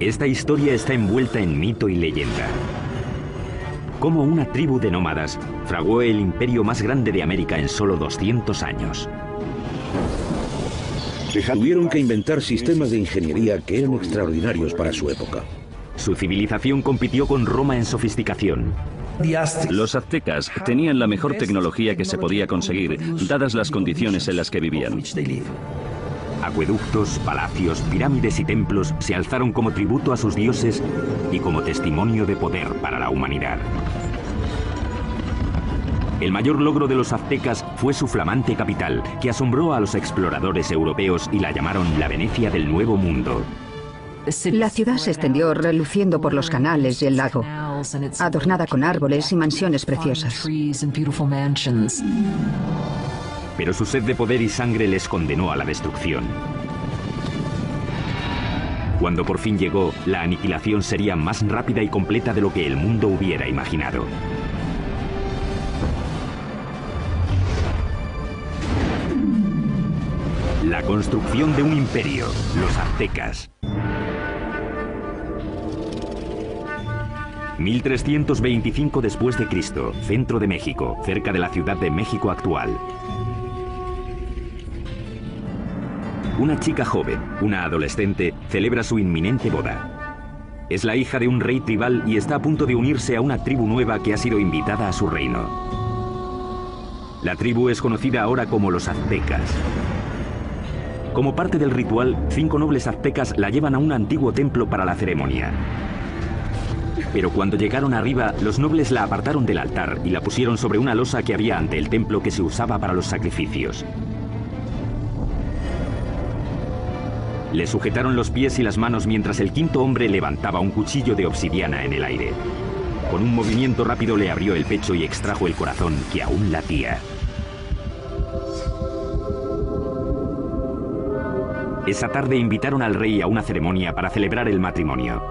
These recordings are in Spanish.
Esta historia está envuelta en mito y leyenda. Cómo una tribu de nómadas fraguó el imperio más grande de América en solo 200 años. Tuvieron que inventar sistemas de ingeniería que eran extraordinarios para su época. Su civilización compitió con Roma en sofisticación. Los aztecas tenían la mejor tecnología que se podía conseguir, dadas las condiciones en las que vivían. Acueductos, palacios, pirámides y templos se alzaron como tributo a sus dioses y como testimonio de poder para la humanidad. El mayor logro de los aztecas fue su flamante capital, que asombró a los exploradores europeos y la llamaron la Venecia del Nuevo Mundo. La ciudad se extendió reluciendo por los canales y el lago, adornada con árboles y mansiones preciosas. Pero su sed de poder y sangre les condenó a la destrucción. Cuando por fin llegó, la aniquilación sería más rápida y completa de lo que el mundo hubiera imaginado. La construcción de un imperio, los aztecas. 1325 después de Cristo, centro de México, cerca de la Ciudad de México actual. Una chica joven, una adolescente, celebra su inminente boda. Es la hija de un rey tribal y está a punto de unirse a una tribu nueva que ha sido invitada a su reino. La tribu es conocida ahora como los aztecas. Como parte del ritual, 5 nobles aztecas la llevan a un antiguo templo para la ceremonia. Pero cuando llegaron arriba, los nobles la apartaron del altar y la pusieron sobre una losa que había ante el templo que se usaba para los sacrificios. Le sujetaron los pies y las manos mientras el quinto hombre levantaba un cuchillo de obsidiana en el aire. Con un movimiento rápido le abrió el pecho y extrajo el corazón, que aún latía. Esa tarde invitaron al rey a una ceremonia para celebrar el matrimonio.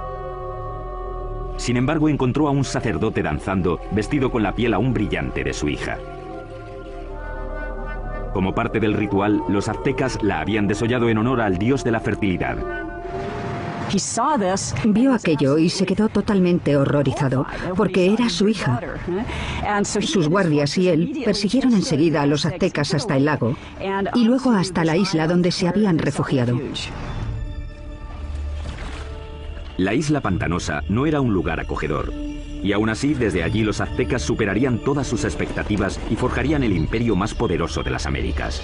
Sin embargo, encontró a un sacerdote danzando, vestido con la piel aún brillante de su hija. Como parte del ritual, los aztecas la habían desollado en honor al dios de la fertilidad. Vio aquello y se quedó totalmente horrorizado, porque era su hija. Sus guardias y él persiguieron enseguida a los aztecas hasta el lago y luego hasta la isla donde se habían refugiado. La isla pantanosa no era un lugar acogedor, y aún así desde allí los aztecas superarían todas sus expectativas y forjarían el imperio más poderoso de las Américas.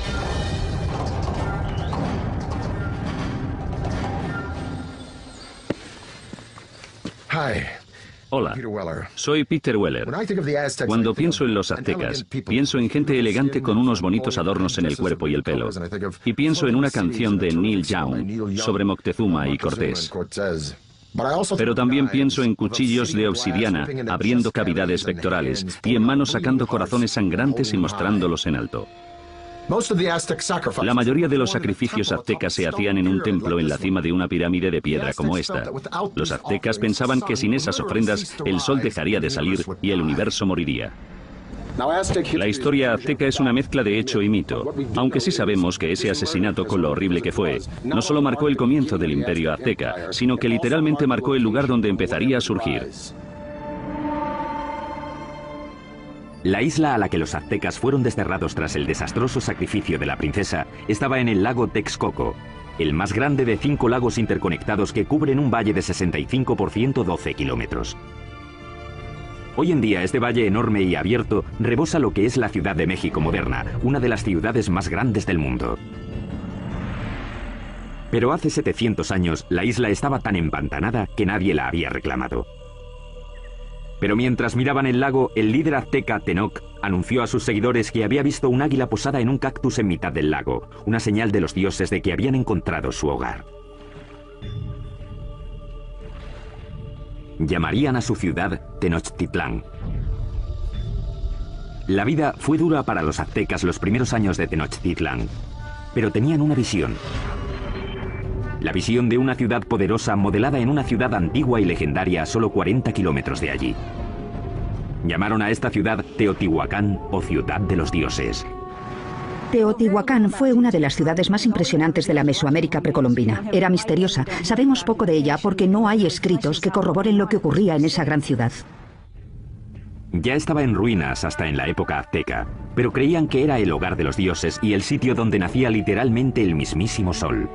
Hola, soy Peter Weller. Cuando pienso en los aztecas, pienso en gente elegante con unos bonitos adornos en el cuerpo y el pelo. Y pienso en una canción de Neil Young sobre Moctezuma y Cortés. Pero también pienso en cuchillos de obsidiana abriendo cavidades pectorales y en manos sacando corazones sangrantes y mostrándolos en alto. La mayoría de los sacrificios aztecas se hacían en un templo en la cima de una pirámide de piedra como esta. Los aztecas pensaban que sin esas ofrendas el sol dejaría de salir y el universo moriría. La historia azteca es una mezcla de hecho y mito, aunque sí sabemos que ese asesinato, con lo horrible que fue, no solo marcó el comienzo del imperio azteca, sino que literalmente marcó el lugar donde empezaría a surgir. La isla a la que los aztecas fueron desterrados tras el desastroso sacrificio de la princesa estaba en el lago Texcoco, el más grande de 5 lagos interconectados que cubren un valle de 65 por 112 kilómetros. Hoy en día este valle enorme y abierto rebosa lo que es la Ciudad de México moderna, una de las ciudades más grandes del mundo. Pero hace 700 años la isla estaba tan empantanada que nadie la había reclamado. Pero mientras miraban el lago, el líder azteca Tenoch anunció a sus seguidores que había visto un águila posada en un cactus en mitad del lago, una señal de los dioses de que habían encontrado su hogar. Llamarían a su ciudad Tenochtitlán. La vida fue dura para los aztecas los primeros años de Tenochtitlán, pero tenían una visión. La visión de una ciudad poderosa modelada en una ciudad antigua y legendaria a solo 40 kilómetros de allí. Llamaron a esta ciudad Teotihuacán o Ciudad de los Dioses. Teotihuacán fue una de las ciudades más impresionantes de la Mesoamérica precolombina. Era misteriosa. Sabemos poco de ella porque no hay escritos que corroboren lo que ocurría en esa gran ciudad. Ya estaba en ruinas hasta en la época azteca, pero creían que era el hogar de los dioses y el sitio donde nacía literalmente el mismísimo sol.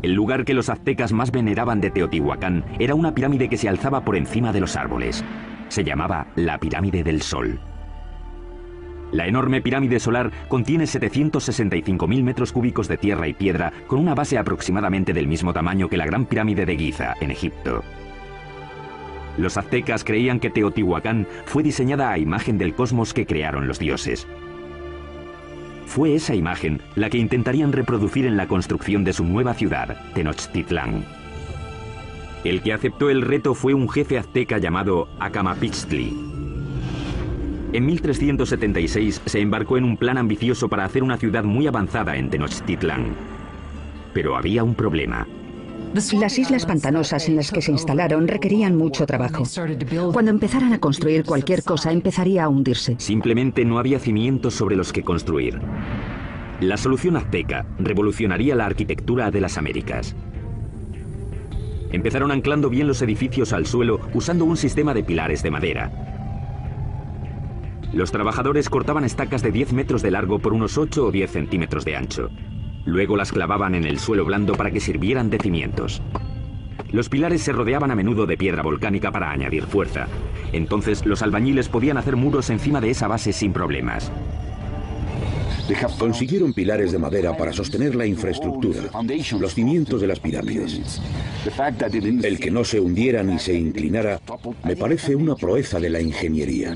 El lugar que los aztecas más veneraban de Teotihuacán era una pirámide que se alzaba por encima de los árboles. Se llamaba la Pirámide del Sol. La enorme pirámide solar contiene 765.000 metros cúbicos de tierra y piedra con una base aproximadamente del mismo tamaño que la Gran Pirámide de Giza, en Egipto. Los aztecas creían que Teotihuacán fue diseñada a imagen del cosmos que crearon los dioses. Fue esa imagen la que intentarían reproducir en la construcción de su nueva ciudad, Tenochtitlán. El que aceptó el reto fue un jefe azteca llamado Acamapixtli. En 1376 se embarcó en un plan ambicioso para hacer una ciudad muy avanzada en Tenochtitlán. Pero había un problema. Las islas pantanosas en las que se instalaron requerían mucho trabajo. Cuando empezaran a construir cualquier cosa, empezaría a hundirse. Simplemente no había cimientos sobre los que construir. La solución azteca revolucionaría la arquitectura de las Américas. Empezaron anclando bien los edificios al suelo usando un sistema de pilares de madera. Los trabajadores cortaban estacas de 10 metros de largo por unos 8 o 10 centímetros de ancho. Luego las clavaban en el suelo blando para que sirvieran de cimientos. Los pilares se rodeaban a menudo de piedra volcánica para añadir fuerza. Entonces los albañiles podían hacer muros encima de esa base sin problemas. Consiguieron pilares de madera para sostener la infraestructura, los cimientos de las pirámides. El que no se hundiera ni se inclinara me parece una proeza de la ingeniería.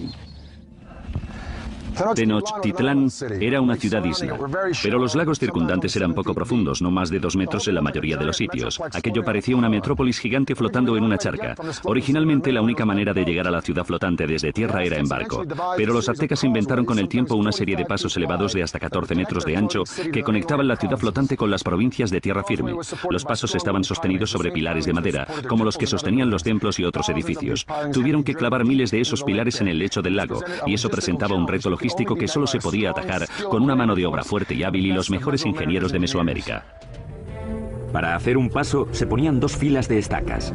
Tenochtitlán era una ciudad-isla, pero los lagos circundantes eran poco profundos, no más de 2 metros en la mayoría de los sitios. Aquello parecía una metrópolis gigante flotando en una charca. Originalmente la única manera de llegar a la ciudad flotante desde tierra era en barco, pero los aztecas inventaron con el tiempo una serie de pasos elevados de hasta 14 metros de ancho que conectaban la ciudad flotante con las provincias de tierra firme. Los pasos estaban sostenidos sobre pilares de madera, como los que sostenían los templos y otros edificios. Tuvieron que clavar miles de esos pilares en el lecho del lago, y eso presentaba un reto logístico que solo se podía atajar con una mano de obra fuerte y hábil y los mejores ingenieros de Mesoamérica. Para hacer un paso se ponían 2 filas de estacas.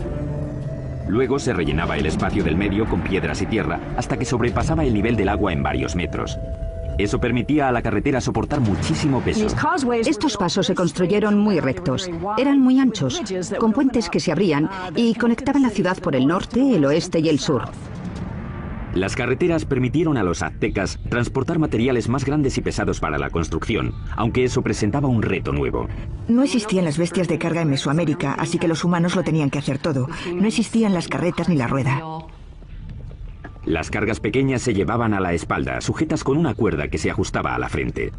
Luego se rellenaba el espacio del medio con piedras y tierra hasta que sobrepasaba el nivel del agua en varios metros. Eso permitía a la carretera soportar muchísimo peso. Estos pasos se construyeron muy rectos. Eran muy anchos, con puentes que se abrían y conectaban la ciudad por el norte, el oeste y el sur. Las carreteras permitieron a los aztecas transportar materiales más grandes y pesados para la construcción, aunque eso presentaba un reto nuevo. No existían las bestias de carga en Mesoamérica, así que los humanos lo tenían que hacer todo. No existían las carretas ni la rueda. Las cargas pequeñas se llevaban a la espalda, sujetas con una cuerda que se ajustaba a la frente.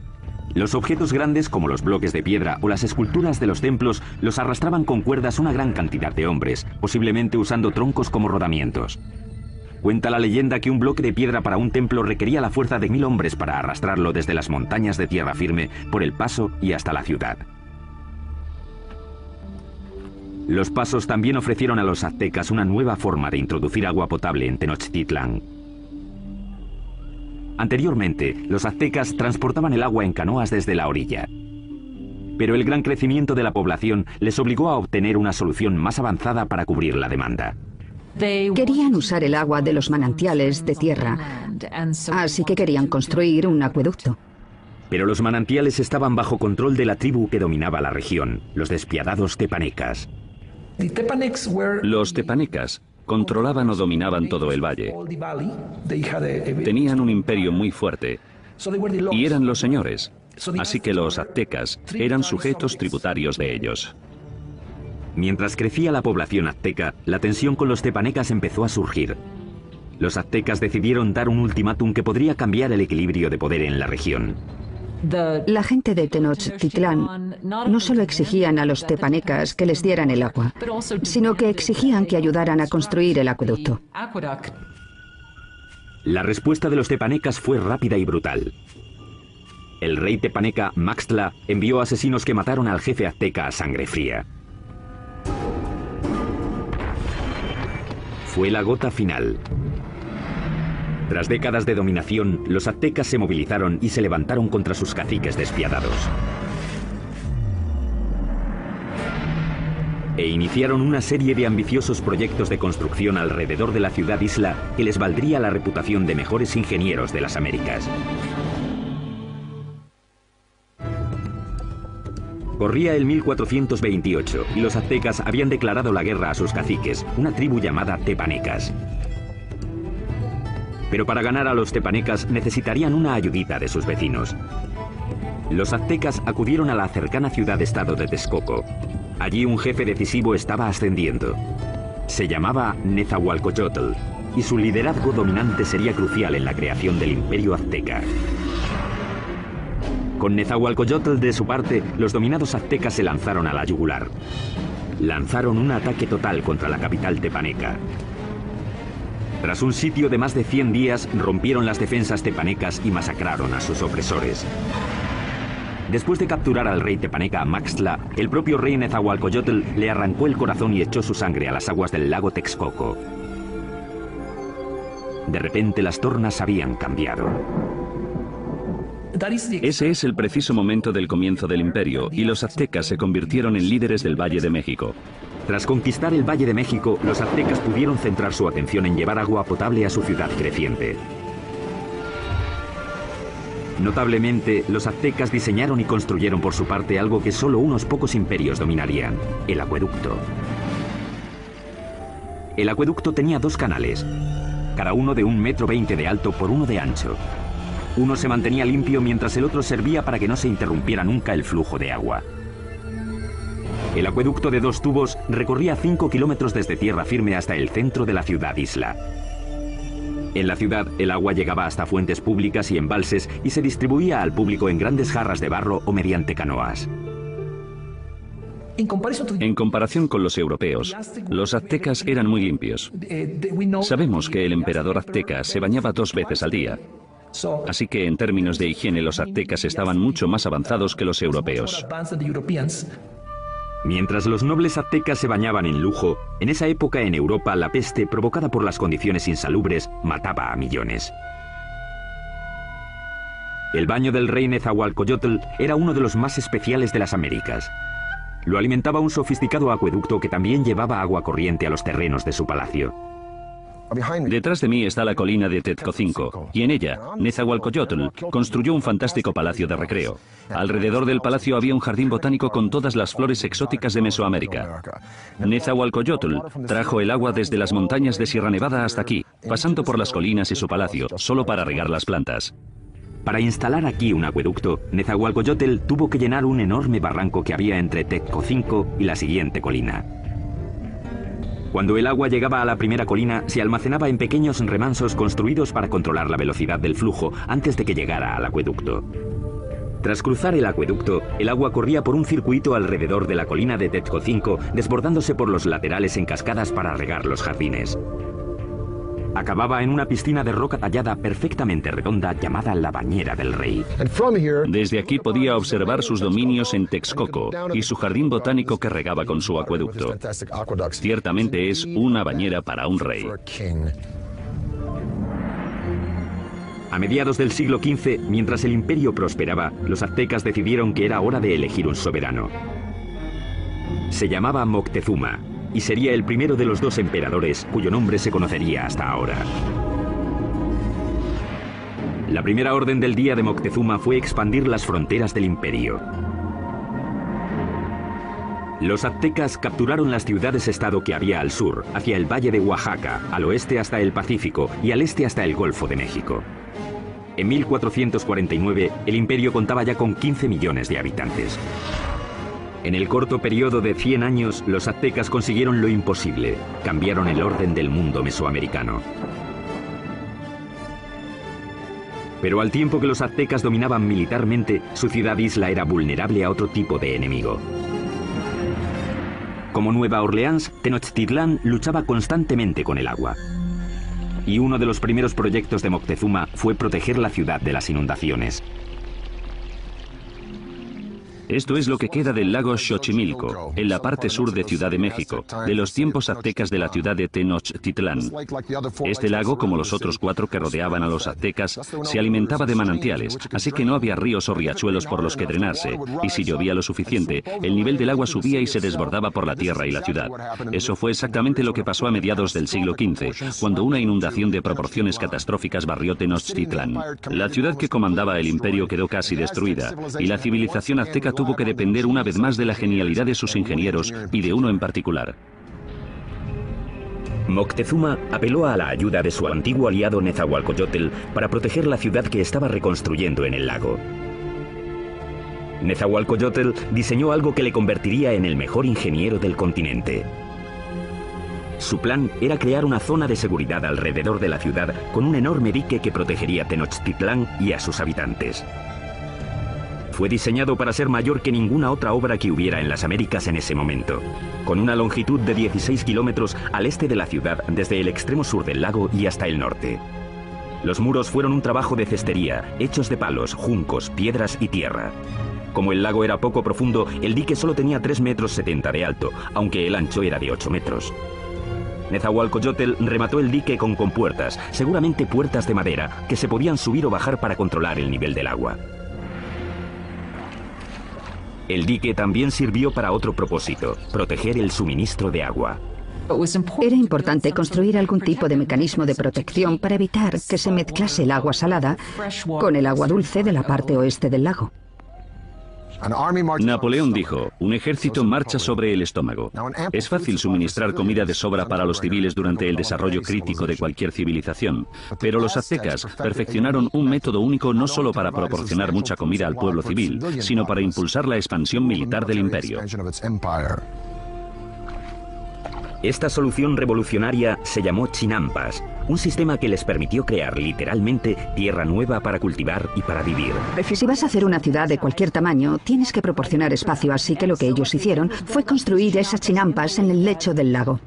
Los objetos grandes, como los bloques de piedra o las esculturas de los templos, los arrastraban con cuerdas una gran cantidad de hombres, posiblemente usando troncos como rodamientos. Cuenta la leyenda que un bloque de piedra para un templo requería la fuerza de 1000 hombres para arrastrarlo desde las montañas de tierra firme por el paso y hasta la ciudad. Los pasos también ofrecieron a los aztecas una nueva forma de introducir agua potable en Tenochtitlán. Anteriormente, los aztecas transportaban el agua en canoas desde la orilla. Pero el gran crecimiento de la población les obligó a obtener una solución más avanzada para cubrir la demanda. Querían usar el agua de los manantiales de tierra, así que querían construir un acueducto. Pero los manantiales estaban bajo control de la tribu que dominaba la región, los despiadados tepanecas. Los tepanecas controlaban o dominaban todo el valle. Tenían un imperio muy fuerte y eran los señores, así que los aztecas eran sujetos tributarios de ellos. Mientras crecía la población azteca, la tensión con los tepanecas empezó a surgir. Los aztecas decidieron dar un ultimátum que podría cambiar el equilibrio de poder en la región. La gente de Tenochtitlán no solo exigían a los tepanecas que les dieran el agua, sino que exigían que ayudaran a construir el acueducto. La respuesta de los tepanecas fue rápida y brutal. El rey tepaneca Maxtla envió asesinos que mataron al jefe azteca a sangre fría. Fue la gota final. Tras décadas de dominación, los aztecas se movilizaron y se levantaron contra sus caciques despiadados. E iniciaron una serie de ambiciosos proyectos de construcción alrededor de la ciudad-isla que les valdría la reputación de mejores ingenieros de las Américas. Corría el 1428 y los aztecas habían declarado la guerra a sus caciques, una tribu llamada tepanecas. Pero para ganar a los tepanecas necesitarían una ayudita de sus vecinos. Los aztecas acudieron a la cercana ciudad-estado de Texcoco. Allí un jefe decisivo estaba ascendiendo. Se llamaba Nezahualcóyotl y su liderazgo dominante sería crucial en la creación del imperio azteca. Con Nezahualcóyotl de su parte, los dominados aztecas se lanzaron a la yugular. Lanzaron un ataque total contra la capital tepaneca. Tras un sitio de más de 100 días, rompieron las defensas tepanecas y masacraron a sus opresores. Después de capturar al rey tepaneca Maxtla, el propio rey Nezahualcóyotl le arrancó el corazón y echó su sangre a las aguas del lago Texcoco. De repente las tornas habían cambiado. Ese es el preciso momento del comienzo del imperio, y los aztecas se convirtieron en líderes del Valle de México. Tras conquistar el Valle de México, los aztecas pudieron centrar su atención en llevar agua potable a su ciudad creciente. Notablemente, los aztecas diseñaron y construyeron por su parte algo que solo unos pocos imperios dominarían: el acueducto. El acueducto tenía dos canales, cada uno de 1,20 m de alto por 1 de ancho. Uno se mantenía limpio mientras el otro servía para que no se interrumpiera nunca el flujo de agua. El acueducto de 2 tubos recorría 5 kilómetros desde tierra firme hasta el centro de la ciudad-isla. En la ciudad, el agua llegaba hasta fuentes públicas y embalses y se distribuía al público en grandes jarras de barro o mediante canoas. En comparación con los europeos, los aztecas eran muy limpios. Sabemos que el emperador azteca se bañaba 2 veces al día. Así que en términos de higiene los aztecas estaban mucho más avanzados que los europeos. Mientras los nobles aztecas se bañaban en lujo, en esa época en Europa la peste, provocada por las condiciones insalubres, mataba a millones. El baño del rey Nezahualcóyotl era uno de los más especiales de las Américas. Lo alimentaba un sofisticado acueducto que también llevaba agua corriente a los terrenos de su palacio. Detrás de mí está la colina de Tezcocinco, y en ella, Nezahualcóyotl construyó un fantástico palacio de recreo. Alrededor del palacio había un jardín botánico con todas las flores exóticas de Mesoamérica. Nezahualcóyotl trajo el agua desde las montañas de Sierra Nevada hasta aquí, pasando por las colinas y su palacio, solo para regar las plantas. Para instalar aquí un acueducto, Nezahualcóyotl tuvo que llenar un enorme barranco que había entre Tezcocinco y la siguiente colina. Cuando el agua llegaba a la primera colina, se almacenaba en pequeños remansos construidos para controlar la velocidad del flujo antes de que llegara al acueducto. Tras cruzar el acueducto, el agua corría por un circuito alrededor de la colina de Tezcocinco, desbordándose por los laterales en cascadas para regar los jardines. Acababa en una piscina de roca tallada perfectamente redonda llamada la Bañera del Rey. Desde aquí podía observar sus dominios en Texcoco y su jardín botánico que regaba con su acueducto. Ciertamente es una bañera para un rey. A mediados del siglo XV, mientras el imperio prosperaba, los aztecas decidieron que era hora de elegir un soberano. Se llamaba Moctezuma y sería el primero de los 2 emperadores cuyo nombre se conocería hasta ahora. La primera orden del día de Moctezuma fue expandir las fronteras del imperio. Los aztecas capturaron las ciudades-estado que había al sur, hacia el valle de Oaxaca, al oeste hasta el Pacífico y al este hasta el Golfo de México. En 1449, el imperio contaba ya con 15 millones de habitantes. En el corto periodo de 100 años, los aztecas consiguieron lo imposible: cambiaron el orden del mundo mesoamericano. Pero al tiempo que los aztecas dominaban militarmente, su ciudad-isla era vulnerable a otro tipo de enemigo. Como Nueva Orleans, Tenochtitlán luchaba constantemente con el agua. Y uno de los primeros proyectos de Moctezuma fue proteger la ciudad de las inundaciones. Esto es lo que queda del lago Xochimilco, en la parte sur de Ciudad de México, de los tiempos aztecas de la ciudad de Tenochtitlán. Este lago, como los otros 4 que rodeaban a los aztecas, se alimentaba de manantiales, así que no había ríos o riachuelos por los que drenarse, y si llovía lo suficiente, el nivel del agua subía y se desbordaba por la tierra y la ciudad. Eso fue exactamente lo que pasó a mediados del siglo XV, cuando una inundación de proporciones catastróficas barrió Tenochtitlán. La ciudad que comandaba el imperio quedó casi destruida, y la civilización azteca tuvo que depender una vez más de la genialidad de sus ingenieros y de uno en particular. Moctezuma apeló a la ayuda de su antiguo aliado Nezahualcóyotl para proteger la ciudad que estaba reconstruyendo en el lago. Nezahualcóyotl diseñó algo que le convertiría en el mejor ingeniero del continente. Su plan era crear una zona de seguridad alrededor de la ciudad con un enorme dique que protegería Tenochtitlán y a sus habitantes. Fue diseñado para ser mayor que ninguna otra obra que hubiera en las Américas en ese momento, con una longitud de 16 kilómetros al este de la ciudad desde el extremo sur del lago y hasta el norte. Los muros fueron un trabajo de cestería, hechos de palos, juncos, piedras y tierra. Como el lago era poco profundo, el dique solo tenía 3,70 metros de alto, aunque el ancho era de 8 metros. Nezahualcóyotl remató el dique con compuertas, seguramente puertas de madera, que se podían subir o bajar para controlar el nivel del agua. El dique también sirvió para otro propósito, proteger el suministro de agua. Era importante construir algún tipo de mecanismo de protección para evitar que se mezclase el agua salada con el agua dulce de la parte oeste del lago. Napoleón dijo, un ejército marcha sobre el estómago. Es fácil suministrar comida de sobra para los civiles durante el desarrollo crítico de cualquier civilización, pero los aztecas perfeccionaron un método único no solo para proporcionar mucha comida al pueblo civil, sino para impulsar la expansión militar del imperio. Esta solución revolucionaria se llamó chinampas, un sistema que les permitió crear literalmente tierra nueva para cultivar y para vivir. Si vas a hacer una ciudad de cualquier tamaño, tienes que proporcionar espacio, así que lo que ellos hicieron fue construir esas chinampas en el lecho del lago.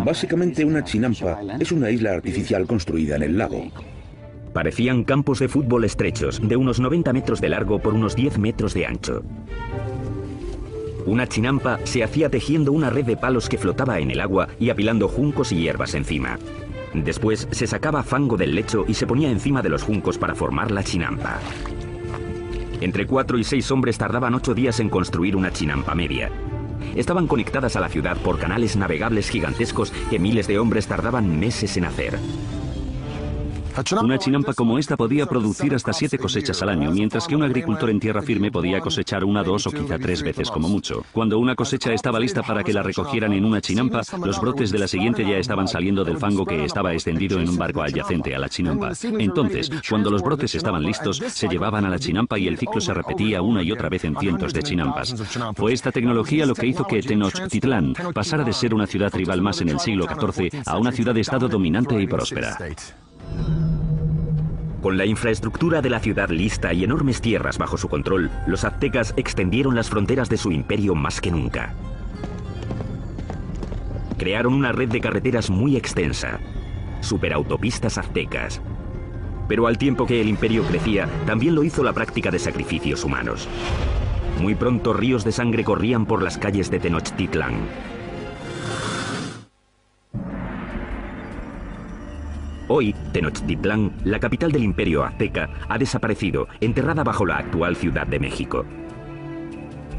Básicamente una chinampa es una isla artificial construida en el lago. Parecían campos de fútbol estrechos, de unos 90 metros de largo por unos 10 metros de ancho. Una chinampa se hacía tejiendo una red de palos que flotaba en el agua y apilando juncos y hierbas encima. Después se sacaba fango del lecho y se ponía encima de los juncos para formar la chinampa. Entre 4 y 6 hombres tardaban 8 días en construir una chinampa media. Estaban conectadas a la ciudad por canales navegables gigantescos que miles de hombres tardaban meses en hacer. Una chinampa como esta podía producir hasta 7 cosechas al año, mientras que un agricultor en tierra firme podía cosechar 1, 2 o quizá 3 veces como mucho. Cuando una cosecha estaba lista para que la recogieran en una chinampa, los brotes de la siguiente ya estaban saliendo del fango que estaba extendido en un barco adyacente a la chinampa. Entonces, cuando los brotes estaban listos, se llevaban a la chinampa y el ciclo se repetía una y otra vez en cientos de chinampas. Fue esta tecnología lo que hizo que Tenochtitlán pasara de ser una ciudad rival más en el siglo XIV a una ciudad-estado dominante y próspera. Con la infraestructura de la ciudad lista y enormes tierras bajo su control, los aztecas extendieron las fronteras de su imperio más que nunca. Crearon una red de carreteras muy extensa, superautopistas aztecas. Pero al tiempo que el imperio crecía, también lo hizo la práctica de sacrificios humanos. Muy pronto ríos de sangre corrían por las calles de Tenochtitlán. Hoy, Tenochtitlán, la capital del imperio azteca, ha desaparecido, enterrada bajo la actual Ciudad de México.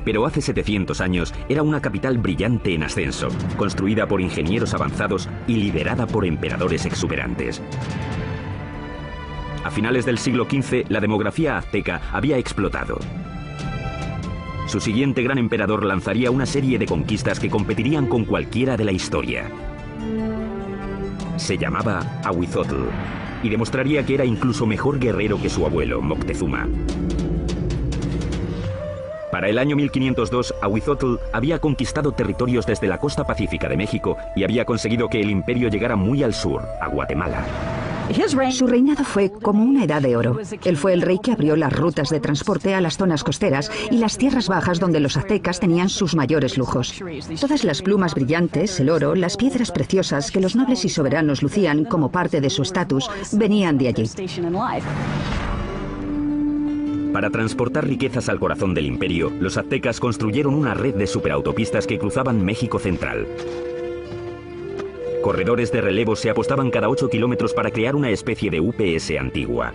Pero hace 700 años era una capital brillante en ascenso, construida por ingenieros avanzados y liderada por emperadores exuberantes. A finales del siglo XV, la demografía azteca había explotado. Su siguiente gran emperador lanzaría una serie de conquistas que competirían con cualquiera de la historia. Se llamaba Ahuizotl y demostraría que era incluso mejor guerrero que su abuelo, Moctezuma. Para el año 1502, Ahuizotl había conquistado territorios desde la costa pacífica de México y había conseguido que el imperio llegara muy al sur, a Guatemala. Su reinado fue como una edad de oro. Él fue el rey que abrió las rutas de transporte a las zonas costeras y las tierras bajas donde los aztecas tenían sus mayores lujos. Todas las plumas brillantes, el oro, las piedras preciosas que los nobles y soberanos lucían como parte de su estatus, venían de allí. Para transportar riquezas al corazón del imperio, los aztecas construyeron una red de superautopistas que cruzaban México central. Corredores de relevo se apostaban cada 8 kilómetros para crear una especie de UPS antigua.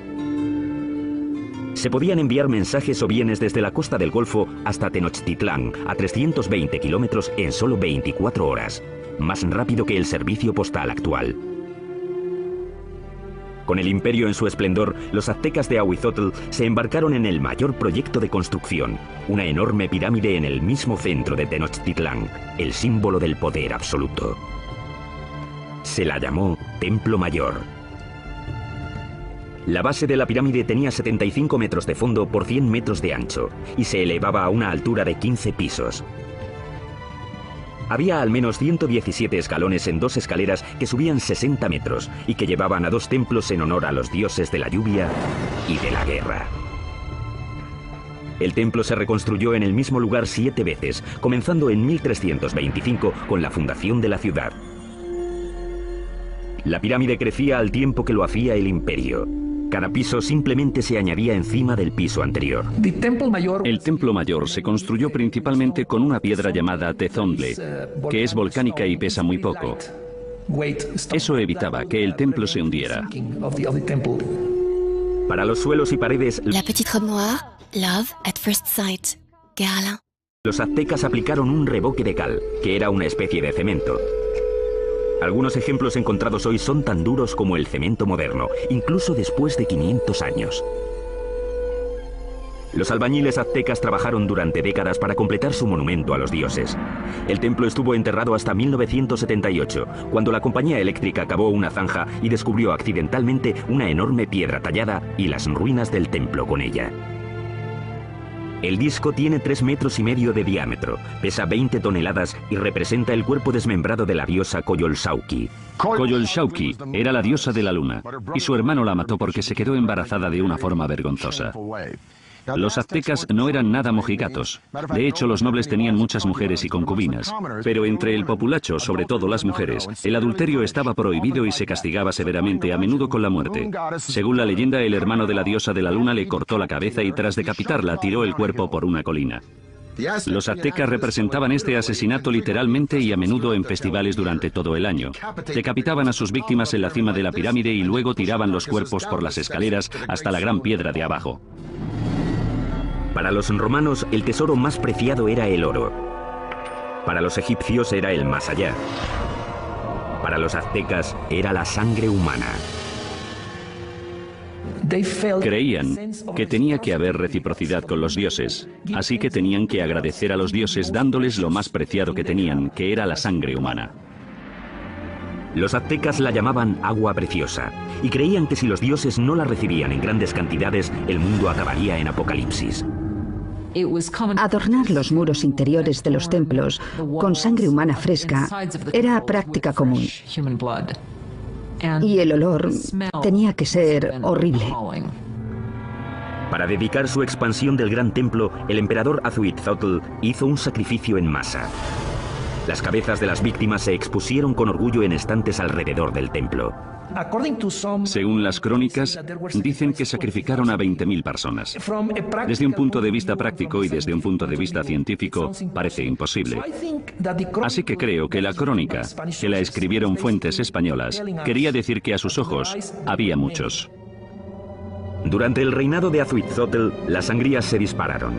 Se podían enviar mensajes o bienes desde la costa del Golfo hasta Tenochtitlán, a 320 kilómetros en solo 24 horas, más rápido que el servicio postal actual. Con el imperio en su esplendor, los aztecas de Ahuizotl se embarcaron en el mayor proyecto de construcción, una enorme pirámide en el mismo centro de Tenochtitlán, el símbolo del poder absoluto. Se la llamó Templo Mayor. La base de la pirámide tenía 75 metros de fondo por 100 metros de ancho y se elevaba a una altura de 15 pisos. Había al menos 117 escalones en 2 escaleras que subían 60 metros y que llevaban a 2 templos en honor a los dioses de la lluvia y de la guerra. El templo se reconstruyó en el mismo lugar 7 veces, comenzando en 1325 con la fundación de la ciudad. La pirámide crecía al tiempo que lo hacía el imperio. Cada piso simplemente se añadía encima del piso anterior. El Templo Mayor se construyó principalmente con una piedra llamada tezontle, que es volcánica y pesa muy poco. Eso evitaba que el templo se hundiera. Para los suelos y paredes, La petite robe noire, love at first sight, Guerlain. Los aztecas aplicaron un revoque de cal, que era una especie de cemento. Algunos ejemplos encontrados hoy son tan duros como el cemento moderno, incluso después de 500 años. Los albañiles aztecas trabajaron durante décadas para completar su monumento a los dioses. El templo estuvo enterrado hasta 1978, cuando la compañía eléctrica cavó una zanja y descubrió accidentalmente una enorme piedra tallada y las ruinas del templo con ella. El disco tiene 3,5 metros de diámetro, pesa 20 toneladas y representa el cuerpo desmembrado de la diosa Coyolxauhqui. Coyolxauhqui era la diosa de la luna, y su hermano la mató porque se quedó embarazada de una forma vergonzosa. Los aztecas no eran nada mojigatos. De hecho, los nobles tenían muchas mujeres y concubinas. Pero entre el populacho, sobre todo las mujeres, el adulterio estaba prohibido y se castigaba severamente, a menudo con la muerte. Según la leyenda, el hermano de la diosa de la luna le cortó la cabeza y tras decapitarla tiró el cuerpo por una colina. Los aztecas representaban este asesinato literalmente y a menudo en festivales durante todo el año. Decapitaban a sus víctimas en la cima de la pirámide y luego tiraban los cuerpos por las escaleras hasta la gran piedra de abajo. Para los romanos, el tesoro más preciado era el oro. Para los egipcios era el más allá. Para los aztecas era la sangre humana. Creían que tenía que haber reciprocidad con los dioses, así que tenían que agradecer a los dioses dándoles lo más preciado que tenían, que era la sangre humana. Los aztecas la llamaban agua preciosa y creían que si los dioses no la recibían en grandes cantidades, el mundo acabaría en apocalipsis. Adornar los muros interiores de los templos con sangre humana fresca era práctica común. Y el olor tenía que ser horrible. Para dedicar su expansión del gran templo, el emperador Ahuitzotl hizo un sacrificio en masa. Las cabezas de las víctimas se expusieron con orgullo en estantes alrededor del templo. Según las crónicas, dicen que sacrificaron a 20.000 personas. Desde un punto de vista práctico y desde un punto de vista científico, parece imposible. Así que creo que la crónica, que la escribieron fuentes españolas, quería decir que a sus ojos había muchos. Durante el reinado de Ahuitzotl, las sangrías se dispararon.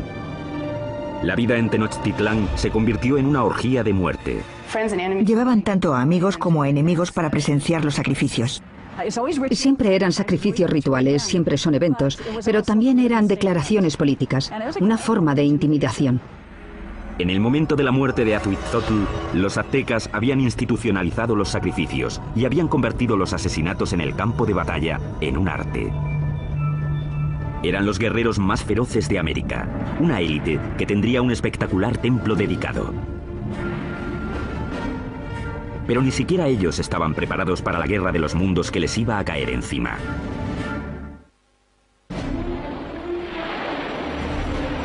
La vida en Tenochtitlán se convirtió en una orgía de muerte. Llevaban tanto a amigos como a enemigos para presenciar los sacrificios. Siempre eran sacrificios rituales, siempre son eventos, pero también eran declaraciones políticas, una forma de intimidación. En el momento de la muerte de Ahuitzotl, los aztecas habían institucionalizado los sacrificios y habían convertido los asesinatos en el campo de batalla en un arte. Eran los guerreros más feroces de América, una élite que tendría un espectacular templo dedicado. Pero ni siquiera ellos estaban preparados para la guerra de los mundos que les iba a caer encima.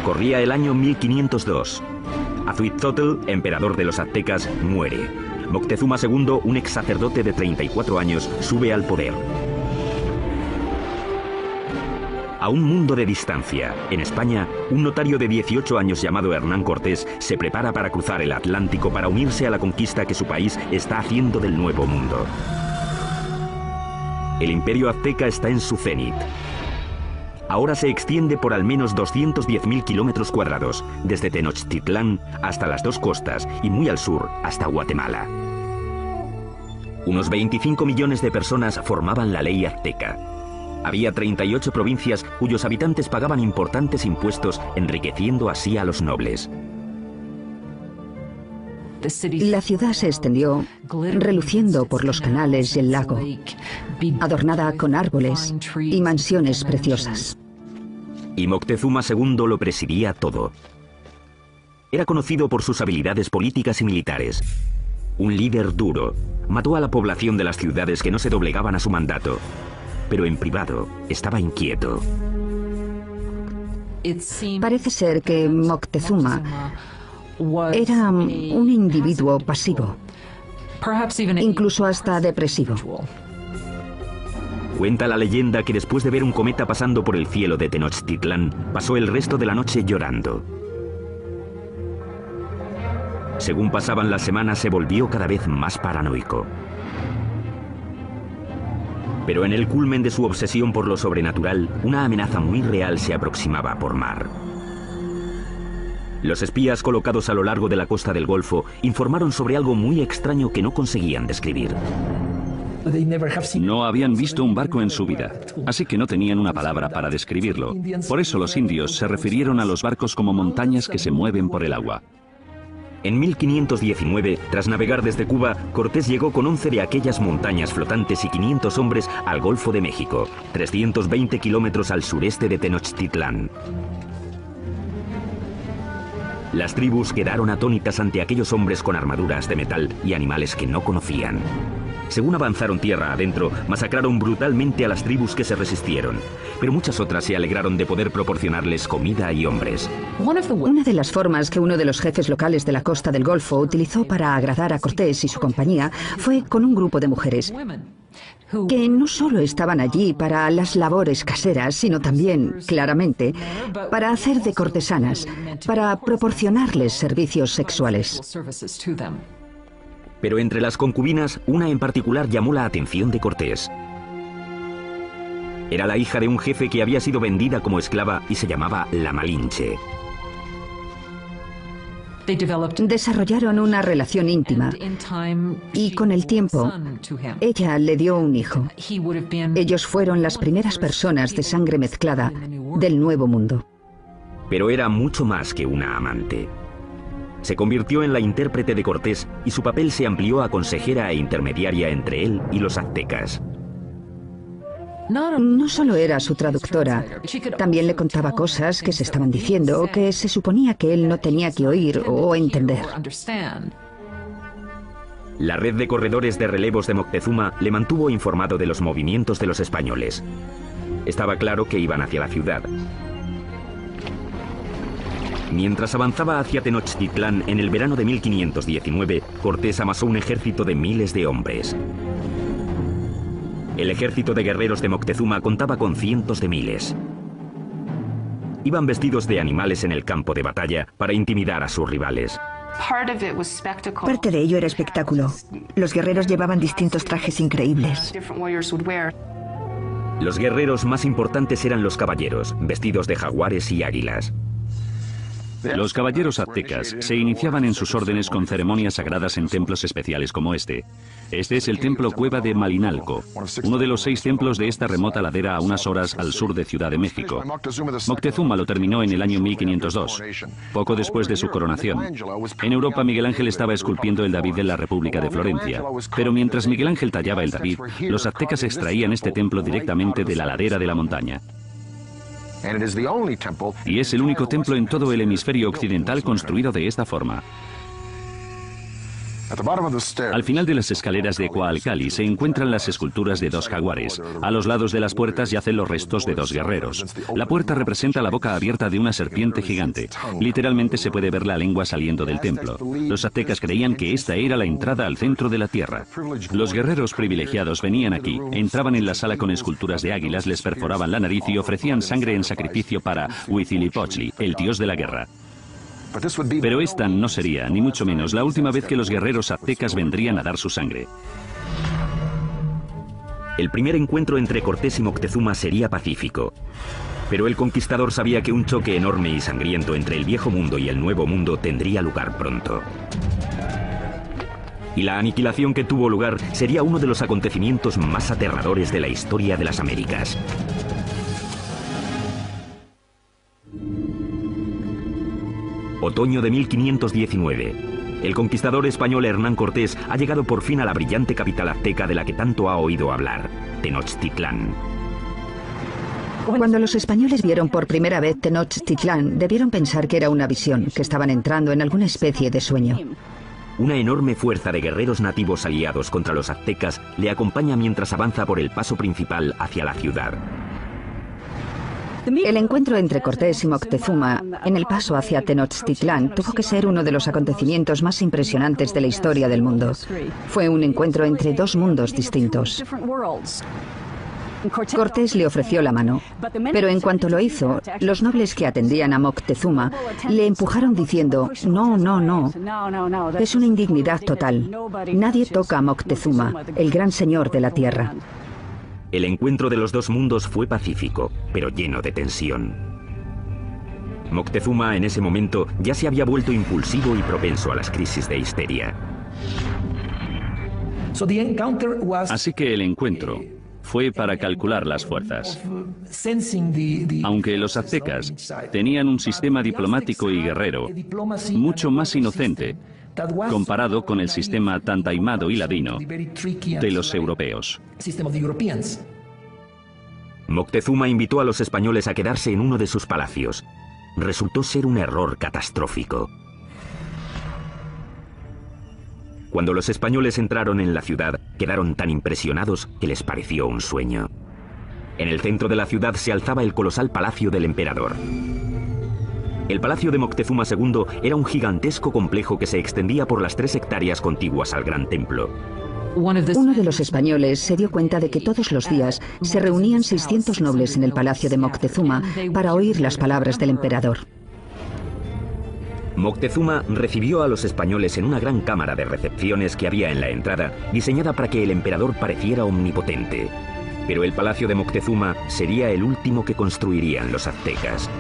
Corría el año 1502. Ahuitzotl, emperador de los aztecas, muere. Moctezuma II, un ex sacerdote de 34 años, sube al poder. A un mundo de distancia, en España, un notario de 18 años llamado Hernán Cortés se prepara para cruzar el Atlántico para unirse a la conquista que su país está haciendo del Nuevo Mundo. El imperio azteca está en su cenit. Ahora se extiende por al menos 210.000 kilómetros cuadrados, desde Tenochtitlán hasta las dos costas y muy al sur hasta Guatemala. Unos 25 millones de personas formaban la ley azteca. Había 38 provincias cuyos habitantes pagaban importantes impuestos, enriqueciendo así a los nobles. La ciudad se extendió, reluciendo por los canales y el lago, adornada con árboles y mansiones preciosas. Y Moctezuma II lo presidía todo. Era conocido por sus habilidades políticas y militares. Un líder duro, mató a la población de las ciudades que no se doblegaban a su mandato, pero en privado estaba inquieto. Parece ser que Moctezuma era un individuo pasivo, incluso hasta depresivo. Cuenta la leyenda que después de ver un cometa pasando por el cielo de Tenochtitlán, pasó el resto de la noche llorando. Según pasaban las semanas, se volvió cada vez más paranoico. Pero en el culmen de su obsesión por lo sobrenatural, una amenaza muy real se aproximaba por mar. Los espías colocados a lo largo de la costa del Golfo informaron sobre algo muy extraño que no conseguían describir. No habían visto un barco en su vida, así que no tenían una palabra para describirlo. Por eso los indios se refirieron a los barcos como montañas que se mueven por el agua. En 1519, tras navegar desde Cuba, Cortés llegó con 11 de aquellas montañas flotantes y 500 hombres al Golfo de México, 320 kilómetros al sureste de Tenochtitlán. Las tribus quedaron atónitas ante aquellos hombres con armaduras de metal y animales que no conocían. Según avanzaron tierra adentro, masacraron brutalmente a las tribus que se resistieron, pero muchas otras se alegraron de poder proporcionarles comida y hombres. Una de las formas que uno de los jefes locales de la costa del Golfo utilizó para agradar a Cortés y su compañía fue con un grupo de mujeres que no solo estaban allí para las labores caseras, sino también, claramente, para hacer de cortesanas, para proporcionarles servicios sexuales. Pero entre las concubinas, una en particular llamó la atención de Cortés. Era la hija de un jefe que había sido vendida como esclava y se llamaba La Malinche. Desarrollaron una relación íntima y con el tiempo ella le dio un hijo. Ellos fueron las primeras personas de sangre mezclada del Nuevo Mundo. Pero era mucho más que una amante. Se convirtió en la intérprete de Cortés y su papel se amplió a consejera e intermediaria entre él y los aztecas. No solo era su traductora, también le contaba cosas que se estaban diciendo o que se suponía que él no tenía que oír o entender. La red de corredores de relevos de Moctezuma le mantuvo informado de los movimientos de los españoles. Estaba claro que iban hacia la ciudad. Mientras avanzaba hacia Tenochtitlán en el verano de 1519, Cortés amasó un ejército de miles de hombres. El ejército de guerreros de Moctezuma contaba con cientos de miles. Iban vestidos de animales en el campo de batalla para intimidar a sus rivales. Parte de ello era espectáculo. Los guerreros llevaban distintos trajes increíbles. Los guerreros más importantes eran los caballeros, vestidos de jaguares y águilas. Los caballeros aztecas se iniciaban en sus órdenes con ceremonias sagradas en templos especiales como este. Este es el templo Cueva de Malinalco, uno de los 6 templos de esta remota ladera a unas horas al sur de Ciudad de México. Moctezuma lo terminó en el año 1502, poco después de su coronación. En Europa, Miguel Ángel estaba esculpiendo el David de la República de Florencia, pero mientras Miguel Ángel tallaba el David, los aztecas extraían este templo directamente de la ladera de la montaña. Y es el único templo en todo el hemisferio occidental construido de esta forma. Al final de las escaleras de Coalcali se encuentran las esculturas de dos jaguares. A los lados de las puertas yacen los restos de dos guerreros. La puerta representa la boca abierta de una serpiente gigante. Literalmente se puede ver la lengua saliendo del templo. Los aztecas creían que esta era la entrada al centro de la tierra. Los guerreros privilegiados venían aquí, entraban en la sala con esculturas de águilas, les perforaban la nariz y ofrecían sangre en sacrificio para Huitzilopochtli, el dios de la guerra. Pero esta no sería, ni mucho menos, la última vez que los guerreros aztecas vendrían a dar su sangre. El primer encuentro entre Cortés y Moctezuma sería pacífico. Pero el conquistador sabía que un choque enorme y sangriento entre el viejo mundo y el nuevo mundo tendría lugar pronto. Y la aniquilación que tuvo lugar sería uno de los acontecimientos más aterradores de la historia de las Américas. Otoño de 1519. El conquistador español Hernán Cortés ha llegado por fin a la brillante capital azteca de la que tanto ha oído hablar, Tenochtitlán. Cuando los españoles vieron por primera vez Tenochtitlán, debieron pensar que era una visión, que estaban entrando en alguna especie de sueño. Una enorme fuerza de guerreros nativos aliados contra los aztecas le acompaña mientras avanza por el paso principal hacia la ciudad. El encuentro entre Cortés y Moctezuma en el paso hacia Tenochtitlán tuvo que ser uno de los acontecimientos más impresionantes de la historia del mundo. Fue un encuentro entre dos mundos distintos. Cortés le ofreció la mano, pero en cuanto lo hizo, los nobles que atendían a Moctezuma le empujaron diciendo: no, no, no, es una indignidad total. Nadie toca a Moctezuma, el gran señor de la tierra. El encuentro de los dos mundos fue pacífico, pero lleno de tensión. Moctezuma en ese momento ya se había vuelto impulsivo y propenso a las crisis de histeria. Así que el encuentro fue para calcular las fuerzas. Aunque los aztecas tenían un sistema diplomático y guerrero mucho más inocente comparado con el sistema tan taimado y ladino de los europeos. Moctezuma invitó a los españoles a quedarse en uno de sus palacios. Resultó ser un error catastrófico. Cuando los españoles entraron en la ciudad, quedaron tan impresionados que les pareció un sueño. En el centro de la ciudad se alzaba el colosal palacio del emperador. El palacio de Moctezuma II era un gigantesco complejo que se extendía por las 3 hectáreas contiguas al gran templo. Uno de los españoles se dio cuenta de que todos los días se reunían 600 nobles en el palacio de Moctezuma para oír las palabras del emperador. Moctezuma recibió a los españoles en una gran cámara de recepciones que había en la entrada, diseñada para que el emperador pareciera omnipotente. Pero el palacio de Moctezuma sería el último que construirían los aztecas.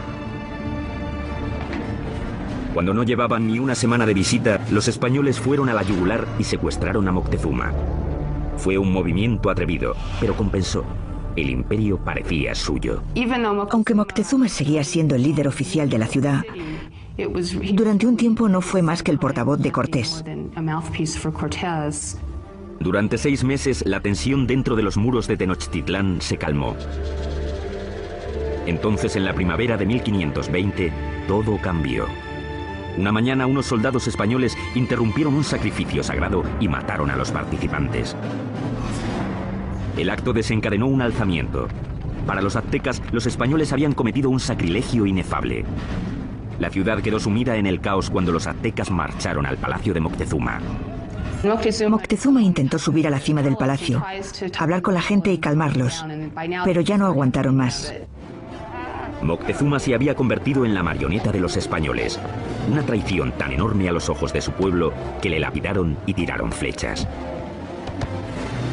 Cuando no llevaban ni una semana de visita, los españoles fueron a la yugular y secuestraron a Moctezuma. Fue un movimiento atrevido, pero compensó. El imperio parecía suyo. Aunque Moctezuma seguía siendo el líder oficial de la ciudad, durante un tiempo no fue más que el portavoz de Cortés. Durante 6 meses, la tensión dentro de los muros de Tenochtitlán se calmó. Entonces, en la primavera de 1520, todo cambió. Una mañana, unos soldados españoles interrumpieron un sacrificio sagrado y mataron a los participantes. El acto desencadenó un alzamiento. Para los aztecas, los españoles habían cometido un sacrilegio inefable. La ciudad quedó sumida en el caos cuando los aztecas marcharon al palacio de Moctezuma. Moctezuma intentó subir a la cima del palacio, hablar con la gente y calmarlos, pero ya no aguantaron más. Moctezuma se había convertido en la marioneta de los españoles, una traición tan enorme a los ojos de su pueblo que le lapidaron y tiraron flechas.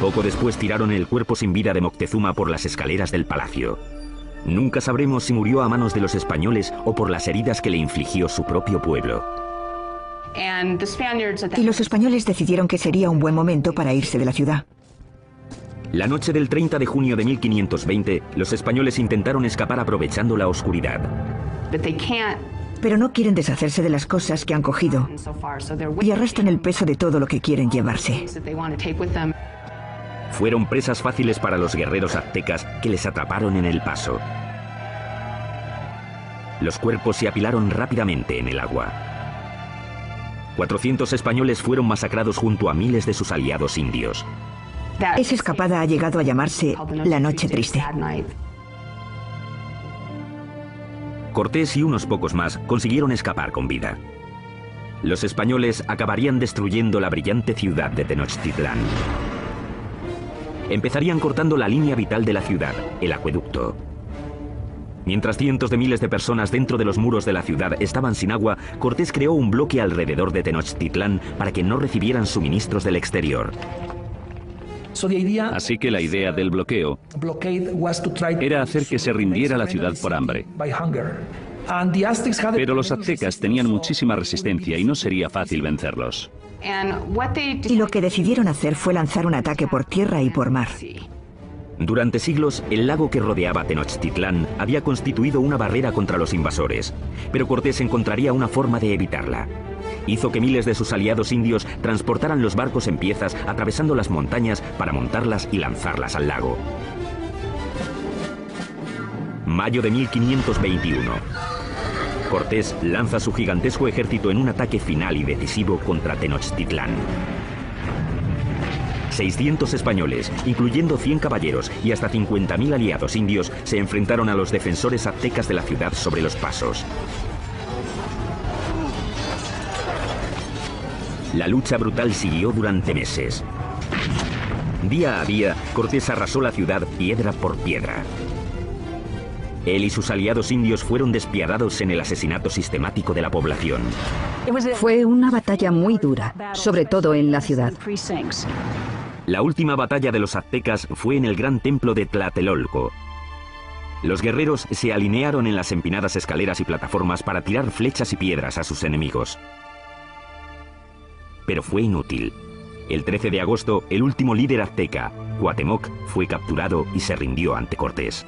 Poco después tiraron el cuerpo sin vida de Moctezuma por las escaleras del palacio. Nunca sabremos si murió a manos de los españoles o por las heridas que le infligió su propio pueblo. Y los españoles decidieron que sería un buen momento para irse de la ciudad. La noche del 30 de junio de 1520, los españoles intentaron escapar aprovechando la oscuridad. Pero no quieren deshacerse de las cosas que han cogido y arrastran el peso de todo lo que quieren llevarse. Fueron presas fáciles para los guerreros aztecas que les atraparon en el paso. Los cuerpos se apilaron rápidamente en el agua. 400 españoles fueron masacrados junto a miles de sus aliados indios. Esa escapada ha llegado a llamarse la Noche Triste. Cortés y unos pocos más consiguieron escapar con vida. Los españoles acabarían destruyendo la brillante ciudad de Tenochtitlán. Empezarían cortando la línea vital de la ciudad, el acueducto. Mientras cientos de miles de personas dentro de los muros de la ciudad estaban sin agua, Cortés creó un bloque alrededor de Tenochtitlán para que no recibieran suministros del exterior. Así que la idea del bloqueo era hacer que se rindiera la ciudad por hambre. Pero los aztecas tenían muchísima resistencia y no sería fácil vencerlos. Y lo que decidieron hacer fue lanzar un ataque por tierra y por mar. Durante siglos, el lago que rodeaba Tenochtitlán había constituido una barrera contra los invasores, pero Cortés encontraría una forma de evitarla. Hizo que miles de sus aliados indios transportaran los barcos en piezas atravesando las montañas para montarlas y lanzarlas al lago. Mayo de 1521. Cortés lanza su gigantesco ejército en un ataque final y decisivo contra Tenochtitlán. 600 españoles, incluyendo 100 caballeros y hasta 50.000 aliados indios, se enfrentaron a los defensores aztecas de la ciudad sobre los pasos. La lucha brutal siguió durante meses. Día a día, Cortés arrasó la ciudad piedra por piedra. Él y sus aliados indios fueron despiadados en el asesinato sistemático de la población. Fue una batalla muy dura, sobre todo en la ciudad. La última batalla de los aztecas fue en el gran templo de Tlatelolco. Los guerreros se alinearon en las empinadas escaleras y plataformas para tirar flechas y piedras a sus enemigos. Pero fue inútil. El 13 de agosto, el último líder azteca, Cuauhtémoc, fue capturado y se rindió ante Cortés.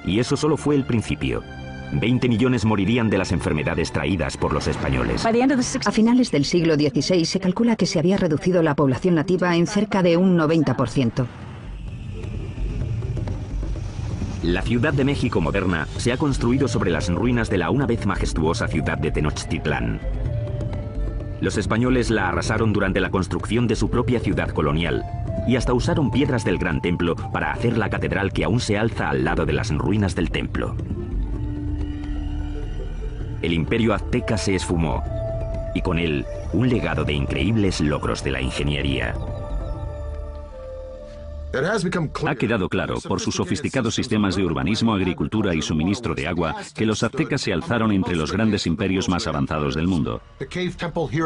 Y eso solo fue el principio. 20 millones morirían de las enfermedades traídas por los españoles. A finales del siglo XVI se calcula que se había reducido la población nativa en cerca de un 90%. La Ciudad de México moderna se ha construido sobre las ruinas de la una vez majestuosa ciudad de Tenochtitlán. Los españoles la arrasaron durante la construcción de su propia ciudad colonial y hasta usaron piedras del Gran Templo para hacer la catedral que aún se alza al lado de las ruinas del templo. El imperio azteca se esfumó y con él un legado de increíbles logros de la ingeniería. Ha quedado claro, por sus sofisticados sistemas de urbanismo, agricultura y suministro de agua, que los aztecas se alzaron entre los grandes imperios más avanzados del mundo.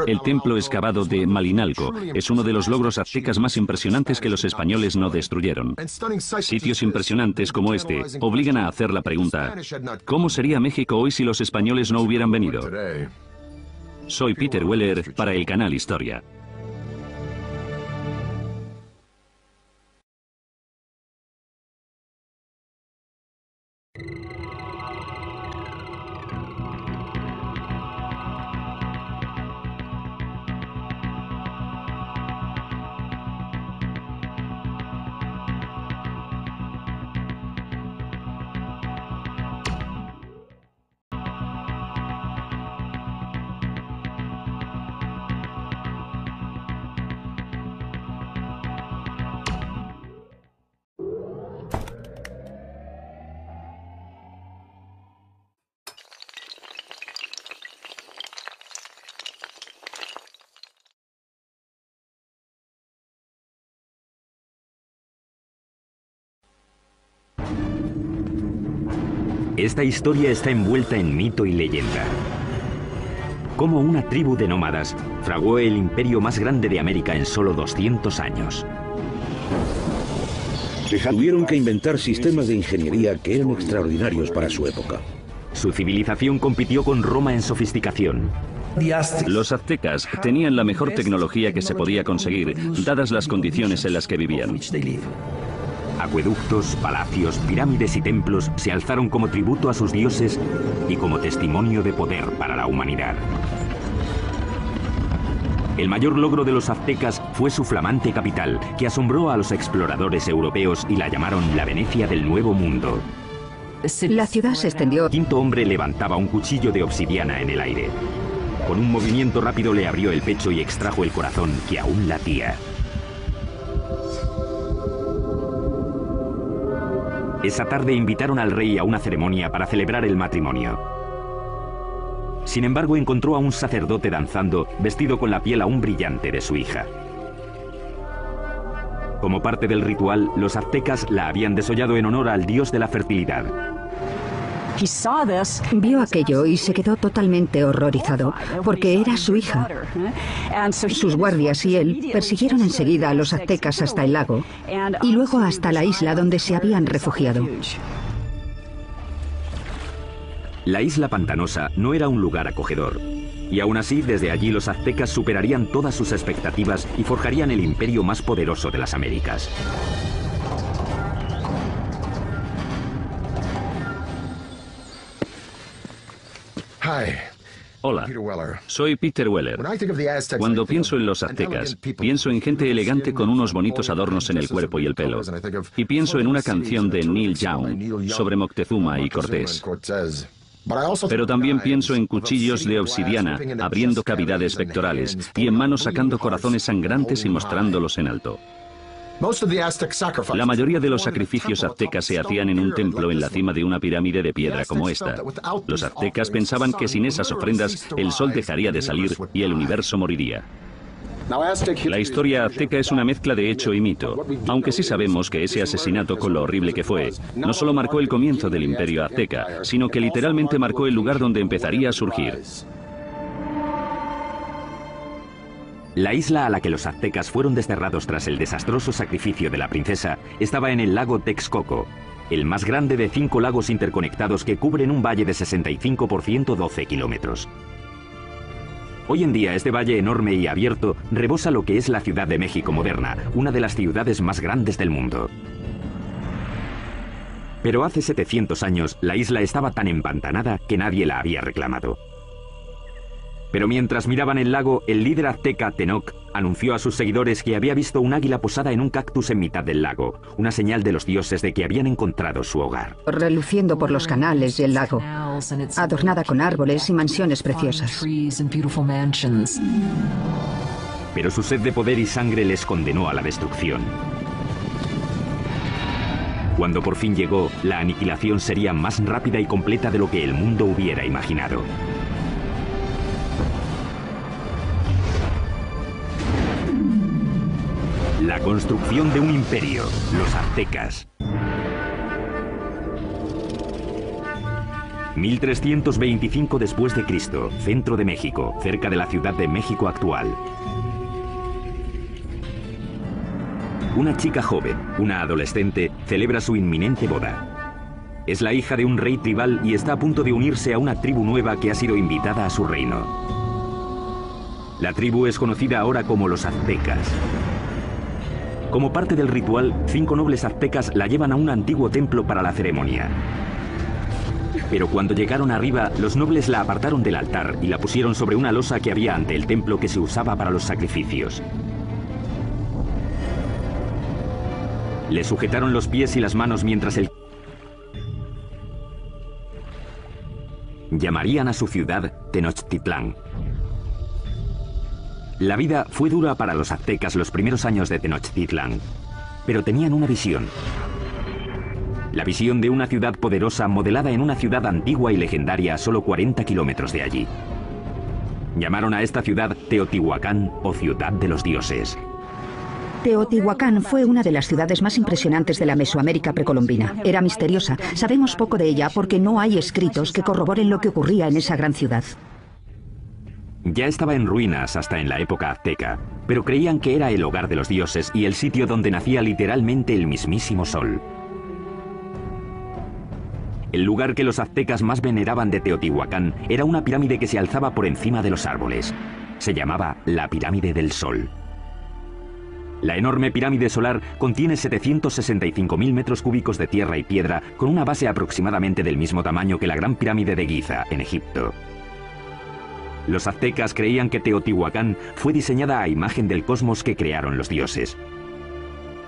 El templo excavado de Malinalco es uno de los logros aztecas más impresionantes que los españoles no destruyeron. Sitios impresionantes como este obligan a hacer la pregunta: ¿cómo sería México hoy si los españoles no hubieran venido? Soy Peter Weller para el canal Historia. Esta historia está envuelta en mito y leyenda. Cómo una tribu de nómadas fraguó el imperio más grande de América en solo 200 años. Tuvieron que inventar sistemas de ingeniería que eran extraordinarios para su época. Su civilización compitió con Roma en sofisticación. Los aztecas tenían la mejor tecnología que se podía conseguir, dadas las condiciones en las que vivían. Acueductos, palacios, pirámides y templos se alzaron como tributo a sus dioses y como testimonio de poder para la humanidad. El mayor logro de los aztecas fue su flamante capital, que asombró a los exploradores europeos y la llamaron la Venecia del Nuevo Mundo. La ciudad se extendió. El quinto hombre levantaba un cuchillo de obsidiana en el aire. Con un movimiento rápido le abrió el pecho y extrajo el corazón que aún latía. Esa tarde invitaron al rey a una ceremonia para celebrar el matrimonio. Sin embargo, encontró a un sacerdote danzando, vestido con la piel aún brillante de su hija. Como parte del ritual, los aztecas la habían desollado en honor al dios de la fertilidad. Vio aquello y se quedó totalmente horrorizado, porque era su hija. Sus guardias y él persiguieron enseguida a los aztecas hasta el lago y luego hasta la isla donde se habían refugiado. La isla pantanosa no era un lugar acogedor, y aún así desde allí los aztecas superarían todas sus expectativas y forjarían el imperio más poderoso de las Américas. Hola, soy Peter Weller. Cuando pienso en los aztecas, pienso en gente elegante con unos bonitos adornos en el cuerpo y el pelo. Y pienso en una canción de Neil Young sobre Moctezuma y Cortés. Pero también pienso en cuchillos de obsidiana abriendo cavidades pectorales y en manos sacando corazones sangrantes y mostrándolos en alto. La mayoría de los sacrificios aztecas se hacían en un templo en la cima de una pirámide de piedra como esta. Los aztecas pensaban que sin esas ofrendas el sol dejaría de salir y el universo moriría. La historia azteca es una mezcla de hecho y mito, aunque sí sabemos que ese asesinato, con lo horrible que fue, no solo marcó el comienzo del imperio azteca, sino que literalmente marcó el lugar donde empezaría a surgir. La isla a la que los aztecas fueron desterrados tras el desastroso sacrificio de la princesa estaba en el lago Texcoco, el más grande de 5 lagos interconectados que cubren un valle de 65 por 112 kilómetros. Hoy en día este valle enorme y abierto rebosa lo que es la Ciudad de México moderna, una de las ciudades más grandes del mundo. Pero hace 700 años la isla estaba tan empantanada que nadie la había reclamado. Pero mientras miraban el lago, el líder azteca Tenoch anunció a sus seguidores que había visto un águila posada en un cactus en mitad del lago, una señal de los dioses de que habían encontrado su hogar. Reluciendo por los canales y el lago, adornada con árboles y mansiones preciosas. Pero su sed de poder y sangre les condenó a la destrucción. Cuando por fin llegó, la aniquilación sería más rápida y completa de lo que el mundo hubiera imaginado. La construcción de un imperio, los aztecas. 1325 después de Cristo, centro de México, cerca de la Ciudad de México actual. Una chica joven, una adolescente, celebra su inminente boda. Es la hija de un rey tribal y está a punto de unirse a una tribu nueva que ha sido invitada a su reino. La tribu es conocida ahora como los aztecas. Como parte del ritual, 5 nobles aztecas la llevan a un antiguo templo para la ceremonia. Pero cuando llegaron arriba, los nobles la apartaron del altar y la pusieron sobre una losa que había ante el templo que se usaba para los sacrificios. Le sujetaron los pies y las manos mientras llamarían a su ciudad Tenochtitlán. La vida fue dura para los aztecas los primeros años de Tenochtitlán, pero tenían una visión. La visión de una ciudad poderosa modelada en una ciudad antigua y legendaria a solo 40 kilómetros de allí. Llamaron a esta ciudad Teotihuacán o Ciudad de los Dioses. Teotihuacán fue una de las ciudades más impresionantes de la Mesoamérica precolombina. Era misteriosa. Sabemos poco de ella porque no hay escritos que corroboren lo que ocurría en esa gran ciudad. Ya estaba en ruinas hasta en la época azteca, pero creían que era el hogar de los dioses y el sitio donde nacía literalmente el mismísimo sol. El lugar que los aztecas más veneraban de Teotihuacán era una pirámide que se alzaba por encima de los árboles. Se llamaba la Pirámide del Sol. La enorme pirámide solar contiene 765.000 metros cúbicos de tierra y piedra con una base aproximadamente del mismo tamaño que la Gran Pirámide de Giza, en Egipto. Los aztecas creían que Teotihuacán fue diseñada a imagen del cosmos que crearon los dioses.